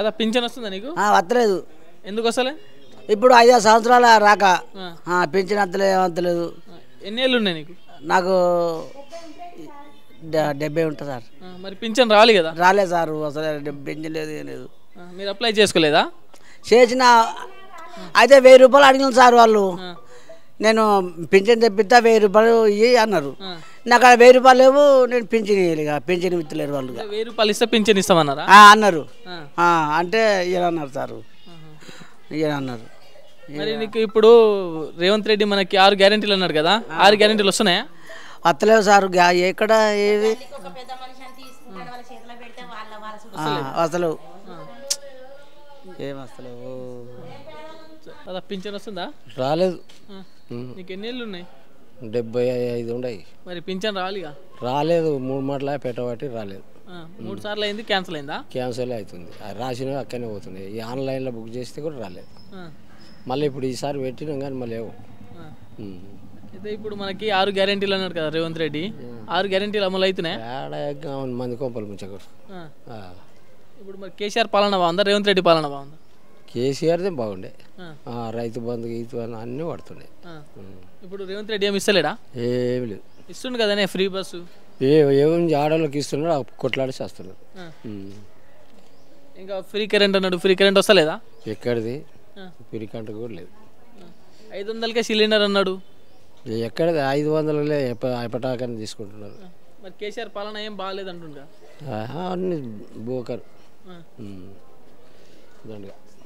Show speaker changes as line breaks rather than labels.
కదా పింఛన్ వస్తుందా నీకు?
వస్తలేదు.
ఎందుకు వస్తలే?
ఇప్పుడు 5 సంవత్సరాల రాక పింఛన్ వస్తలేదు.
ఎన్ని ఏళ్ళు ఉన్నాయి నీకు?
నాకు 70 ఉంటుంది సార్.
మరి పింఛన్ రావాలి కదా?
రాలేదు సార్, అసలు పింఛన్ లేదు, ఏం లేదు.
మీరు అప్లై చేసుకోలేదా?
చేసిన అయితే 1000 రూపాయలు అడిగిన సార్ వాళ్ళు. నేను పింఛన్ తెప్పిస్తా 1000 రూపాయలు ఇవి అన్నారు. నాకు అక్కడ 1000 రూపాయలు లేవు, నేను పింఛన్ ఇవ్వాలి, పింఛన్ ఇస్తలేరు వాళ్ళు.
1000 రూపాయలు ఇస్తే పింఛన్ ఇస్తామన్నారా?
అన్నారు. అంటే ఇలా అన్నారు సార్, ఇలా అన్నారు.
మరి నీకు ఇప్పుడు రేవంత్ రెడ్డి మనకి 6 గ్యారెంటీలు అన్నాడు కదా, 6 గ్యారెంటీలు వస్తున్నాయా?
వస్తలేవు సార్. ఎక్కడ ఏవి అసలు ఏం వస్తలేవు.
పింఛన్ వస్తుందా?
రాలేదు.
నీకు ఎన్ని ఏళ్ళు ఉన్నాయి?
75 ఉన్నాయి.
మరి పింఛన్ రాలిగా?
రాలేదు. 3 మాటల పెట్టబట్టి రాలేదు.
3 సార్లు అయింది, క్యాన్సిల్ అయిందా?
క్యాన్సిల్ అవుతుంది. రాసినవి అక్కడనే పోతున్నాయి. ఈ ఆన్లైన్లో బుక్ చేస్తే కూడా రాలేదు. మళ్ళీ ఇప్పుడు ఈసారి పెట్టినాం కానీ మళ్ళీ
అయితే ఇప్పుడు మనకి 6 గ్యారెంటీలు అన్నాడు కదా రేవంత్ రెడ్డి, 6 గ్యారెంటీలు అమలు అవుతున్నాయి.
మంది కొంపలు ముంచకూడదు.
ఇప్పుడు మరి కేసీఆర్ పాలన బాగుందా, రేవంత్ రెడ్డి పాలన బాగుందా?
కేసీఆర్దే బాగుండే. రైతు బంధు గీతు అన్నీ పడుతుండే.
ఇప్పుడు రేవంత్ రెడ్డి ఏమి ఇస్తలేడా?
ఏమి లేదు.
ఇస్తుండు కదనే ఫ్రీ బస్సు.
ఏం ఆడవాళ్ళకి ఇస్తున్నాడు, కొట్లాడి చేస్తున్నాడు.
ఇంకా ఫ్రీ కరెంట్ అన్నాడు, ఫ్రీ కరెంట్ వస్తలేదా?
ఎక్కడిది ఫ్రీ కరెంట్ కూడా లేదు.
500కే సిలిండర్ అన్నాడు.
ఎక్కడిది 500లే ఎప్పటాకని తీసుకుంటున్నారు.
మరి కేసీఆర్ పాలన ఏం బాగాలేదు అంటుండగా
అన్ని బోకరు దండగా.